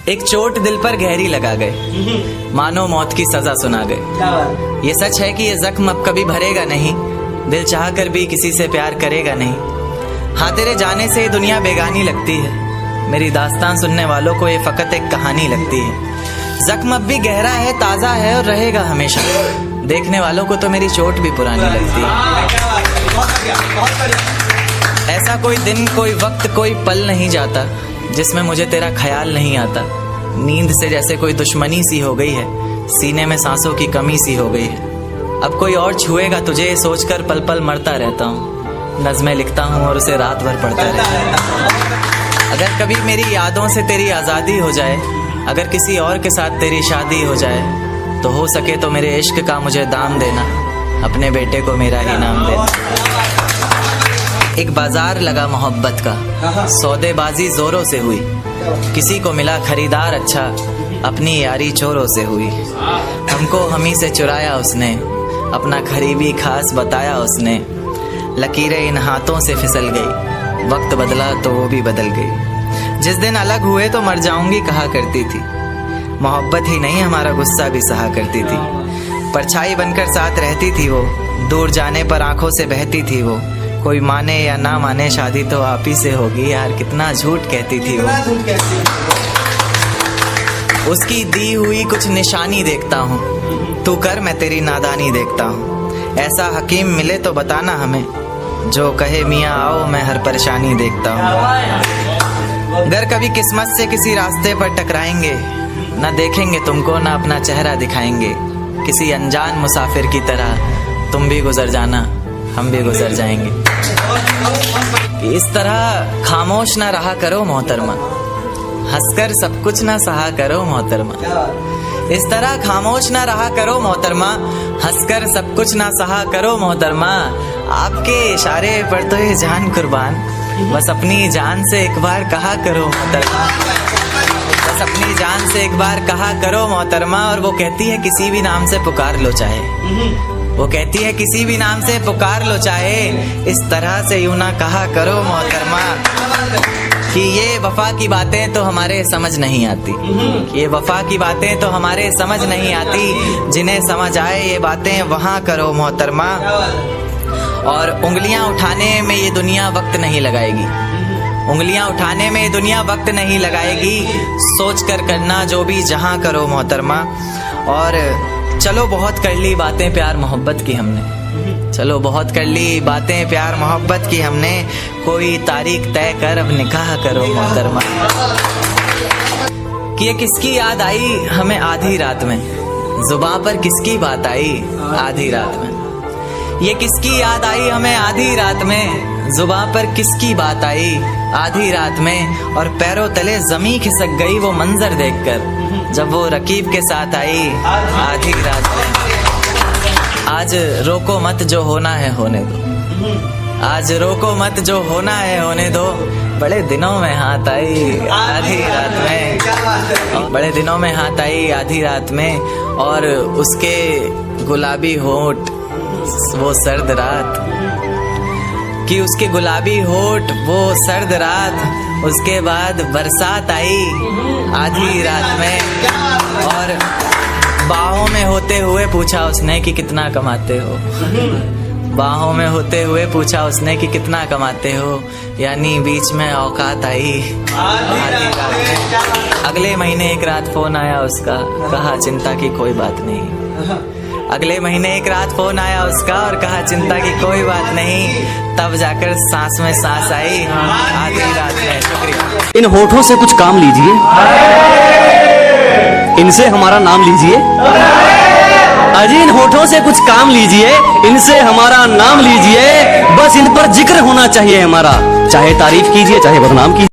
एक चोट दिल पर गहरी लगा गए, मानो मौत की सजा सुना गए। ये सच है कि ये जख्म अब कभी भरेगा नहीं, दिल चाह कर भी किसी से प्यार करेगा नहीं। हाँ, तेरे जाने से दुनिया बेगानी लगती है, मेरी दास्तान सुनने वालों को ये फकत एक कहानी लगती है। जख्म अब भी गहरा है, ताज़ा है और रहेगा हमेशा, देखने वालों को तो मेरी चोट भी पुरानी लगती है। ऐसा कोई दिन, कोई वक्त, कोई पल नहीं जाता जिसमें मुझे तेरा ख्याल नहीं आता। नींद से जैसे कोई दुश्मनी सी हो गई है, सीने में सांसों की कमी सी हो गई है। अब कोई और छुएगा तुझे ये सोचकर पल पल मरता रहता हूँ, नज़में लिखता हूँ और उसे रात भर पढ़ता रहता हूँ। अगर कभी मेरी यादों से तेरी आज़ादी हो जाए, अगर किसी और के साथ तेरी शादी हो जाए, तो हो सके तो मेरे इश्क का मुझे दाम देना, अपने बेटे को मेरा ही नाम देना। एक बाजार लगा मोहब्बत का, सौदेबाजी जोरों से हुई, किसी को मिला खरीदार अच्छा, अपनी यारी चोरों से हुई। हमको हमी से चुराया उसने, अपना करीबी खास बताया उसने। लकीरें इन हाथों से फिसल गई, वक्त बदला तो वो भी बदल गई। जिस दिन अलग हुए तो मर जाऊंगी कहा करती थी, मोहब्बत ही नहीं हमारा गुस्सा भी सहा करती थी। परछाई बनकर साथ रहती थी वो, दूर जाने पर आंखों से बहती थी वो। कोई माने या ना माने शादी तो आप ही से होगी, यार कितना झूठ कहती थी वो। उसकी दी हुई कुछ निशानी देखता हूँ, तू कर मैं तेरी नादानी देखता हूँ। ऐसा हकीम मिले तो बताना हमें, जो कहे मियाँ आओ मैं हर परेशानी देखता हूँ। अगर कभी किस्मत से किसी रास्ते पर टकराएंगे, ना देखेंगे तुमको ना अपना चेहरा दिखाएंगे। किसी अनजान मुसाफिर की तरह तुम भी गुजर जाना, हम भी गुजर जाएंगे। इस तरह खामोश ना रहा करो मोहतरमा, हंसकर सब कुछ ना सहा करो मोहतरमा। इस तरह खामोश ना रहा करो मोहतरमा, हंसकर सब कुछ ना सहा करो मोहतरमा। आपके इशारे पर तो ये जान कुर्बान, बस अपनी जान से एक बार कहा करो मोहतरमा, बस अपनी जान से एक बार कहा करो मोहतरमा। और वो कहती है किसी भी नाम से पुकार लो चाहे, वो कहती है किसी भी नाम से पुकार लो चाहे, इस तरह से यूं ना कहा करो मोहतरमा। कि ये वफा की बातें तो हमारे समझ नहीं आती, ये वफा की बातें तो हमारे समझ नहीं आती। जिन्हें समझ आए ये बातें वहाँ करो मोहतरमा। और उंगलियां उठाने में ये दुनिया वक्त नहीं लगाएगी, उंगलियां उठाने में ये दुनिया वक्त नहीं लगाएगी। सोच कर करना जो भी जहाँ करो मोहतरमा। और चलो बहुत कर ली बातें प्यार मोहब्बत की हमने, चलो बहुत कर ली बातें प्यार मोहब्बत की हमने। कोई तारीख तय कर अब निकाह करो मोहतरमा। कि ये किसकी याद आई हमें आधी रात में, जुबां पर किसकी बात आई आधी रात में। ये किसकी याद आई हमें आधी रात में, जुबां पर किसकी बात आई आधी रात में। और पैरों तले जमीन खिसक गई वो मंजर देखकर, जब वो रकीब के साथ आई आधी रात में। आज रोको मत जो होना है होने दो, आज रोको मत जो होना है होने दो। बड़े दिनों में हाथ आई आधी रात में, बड़े दिनों में हाथ आई आधी रात में। और उसके गुलाबी होंठ वो सर्द रात, कि उसके गुलाबी होठ वो सर्द रात। उसके बाद बरसात आई आधी रात में। और बाहों में होते हुए पूछा उसने कि कितना कमाते हो, बाहों में होते हुए पूछा उसने कि कितना कमाते हो। यानी बीच में औकात आई आधी रात में। अगले महीने एक रात फोन आया उसका, कहा चिंता की कोई बात नहीं। अगले महीने एक रात फोन आया उसका और कहा चिंता की कोई बात नहीं। तब जाकर सांस में सांस आई आधी रात में। शुक्रिया। इन होठों से कुछ काम लीजिए, इनसे हमारा नाम लीजिए। अजी इन होठों से कुछ काम लीजिए, इनसे हमारा नाम लीजिए। बस इन पर जिक्र होना चाहिए हमारा, चाहे तारीफ कीजिए चाहे बदनाम कीजिए।